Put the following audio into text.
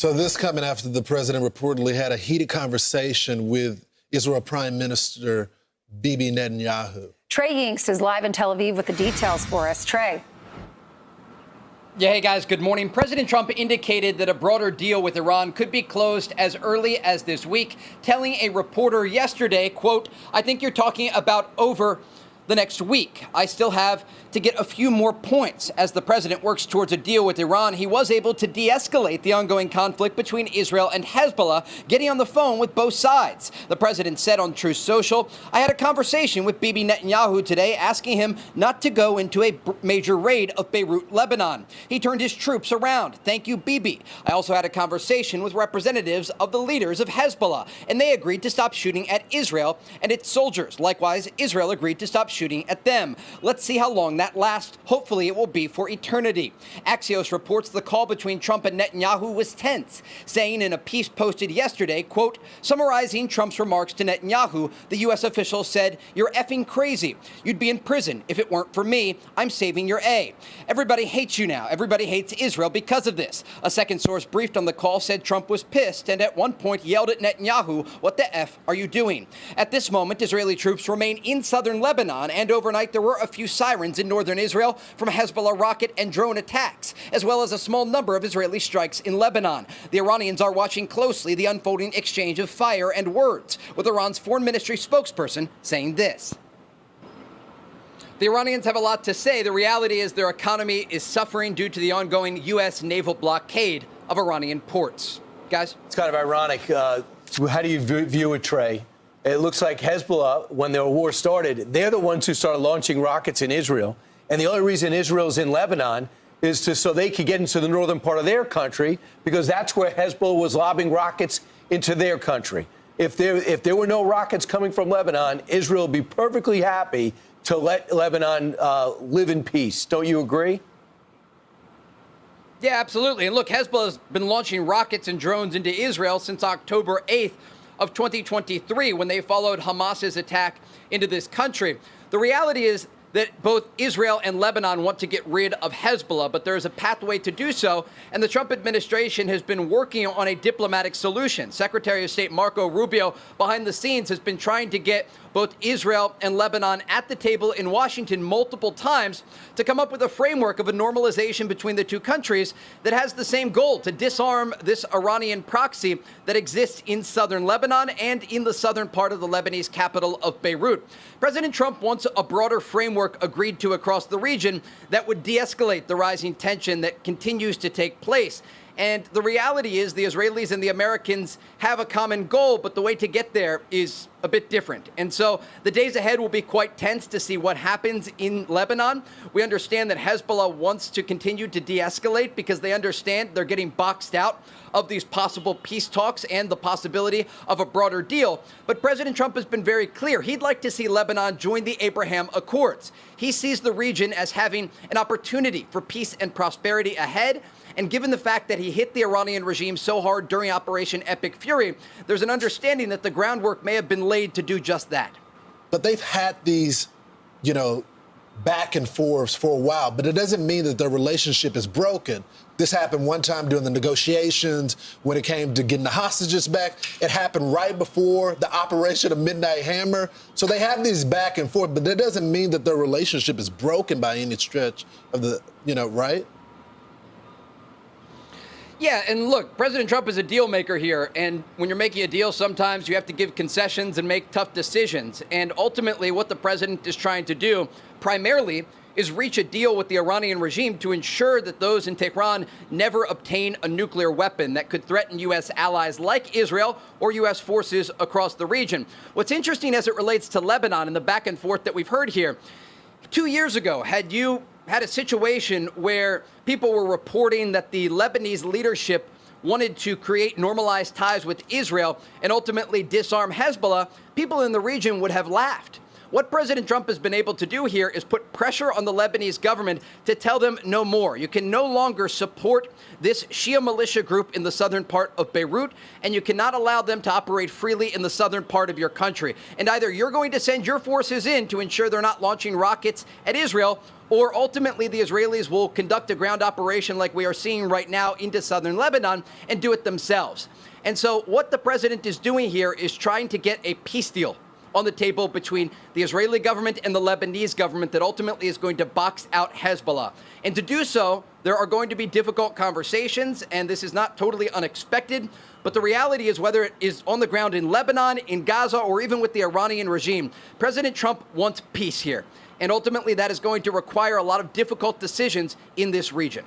So this coming after the president reportedly had a heated conversation with Israel Prime Minister Bibi Netanyahu. Trey Yinks is live in Tel Aviv with the details for us. Trey. Yeah, hey guys, good morning. President Trump indicated that a broader deal with Iran could be closed as early as this week, telling a reporter yesterday, quote, "I think you're talking about over the next week. I still have to get a few more points." As the president works towards a deal with Iran, he was able to de-escalate the ongoing conflict between Israel and Hezbollah, getting on the phone with both sides. The president said on Truth Social, "I had a conversation with Bibi Netanyahu today, asking him not to go into a major raid of Beirut, Lebanon. He turned his troops around. Thank you, Bibi. I also had a conversation with representatives of the leaders of Hezbollah, and they agreed to stop shooting at Israel and its soldiers. Likewise, Israel agreed to stop shooting at them. Let's see how long that lasts. Hopefully it will be for eternity." Axios reports the call between Trump and Netanyahu was tense, saying in a piece posted yesterday, quote, summarizing Trump's remarks to Netanyahu, the U.S. official said, "You're effing crazy. You'd be in prison if it weren't for me. I'm saving your A. Everybody hates you now. Everybody hates Israel because of this." A second source briefed on the call said Trump was pissed and at one point yelled at Netanyahu, "What the F are you doing?" At this moment, Israeli troops remain in southern Lebanon, and overnight there were a few sirens in northern Israel from Hezbollah rocket and drone attacks, as well as a small number of Israeli strikes in Lebanon. The Iranians are watching closely the unfolding exchange of fire and words, with Iran's foreign ministry spokesperson saying this. The Iranians have a lot to say. The reality is their economy is suffering due to the ongoing U.S. naval blockade of Iranian ports. Guys? It's kind of ironic. How do you view it, Trey? It looks like Hezbollah, when their war started, they're the ones who started launching rockets in Israel. And the only reason Israel's in Lebanon is so they could get into the northern part of their country, because that's where Hezbollah was lobbing rockets into their country. If there were no rockets coming from Lebanon, Israel would be perfectly happy to let Lebanon live in peace. Don't you agree? Yeah, absolutely. And look, Hezbollah has been launching rockets and drones into Israel since October 8th of 2023, when they followed Hamas's attack into this country. The reality is that both Israel and Lebanon want to get rid of Hezbollah, but there is a pathway to do so, and the Trump administration has been working on a diplomatic solution. Secretary of State Marco Rubio, behind the scenes, has been trying to get both Israel and Lebanon at the table in Washington multiple times to come up with a framework of a normalization between the two countries that has the same goal: to disarm this Iranian proxy that exists in southern Lebanon and in the southern part of the Lebanese capital of Beirut. President Trump wants a broader framework agreed to across the region that would de-escalate the rising tension that continues to take place. And the reality is the Israelis and the Americans have a common goal, but the way to get there is a bit different. And so the days ahead will be quite tense to see what happens in Lebanon. We understand that Hezbollah wants to continue to de-escalate because they understand they're getting boxed out of these possible peace talks and the possibility of a broader deal. But President Trump has been very clear. He'd like to see Lebanon join the Abraham Accords. He sees the region as having an opportunity for peace and prosperity ahead. And given the fact that he hit the Iranian regime so hard during Operation Epic Fury, there's an understanding that the groundwork may have been laid to do just that. But they've had these, back and forths for a while, but it doesn't mean that their relationship is broken. This happened one time during the negotiations when it came to getting the hostages back. It happened right before the Operation of Midnight Hammer. So they have these back and forth, but that doesn't mean that their relationship is broken by any stretch of the, right? Yeah, and look, President Trump is a deal maker here, and when you're making a deal, sometimes you have to give concessions and make tough decisions. And ultimately, what the president is trying to do, primarily, is reach a deal with the Iranian regime to ensure that those in Tehran never obtain a nuclear weapon that could threaten U.S. allies like Israel or U.S. forces across the region. What's interesting as it relates to Lebanon and the back and forth that we've heard here, 2 years ago, had you had a situation where people were reporting that the Lebanese leadership wanted to create normalized ties with Israel and ultimately disarm Hezbollah, people in the region would have laughed. What President Trump has been able to do here is put pressure on the Lebanese government to tell them no more. You can no longer support this Shia militia group in the southern part of Beirut, and you cannot allow them to operate freely in the southern part of your country. And either you're going to send your forces in to ensure they're not launching rockets at Israel, or ultimately the Israelis will conduct a ground operation like we are seeing right now into southern Lebanon and do it themselves. And so what the president is doing here is trying to get a peace deal on the table between the Israeli government and the Lebanese government that ultimately is going to box out Hezbollah. And to do so, there are going to be difficult conversations, and this is not totally unexpected. But the reality is, whether it is on the ground in Lebanon, in Gaza, or even with the Iranian regime, President Trump wants peace here. And ultimately, that is going to require a lot of difficult decisions in this region.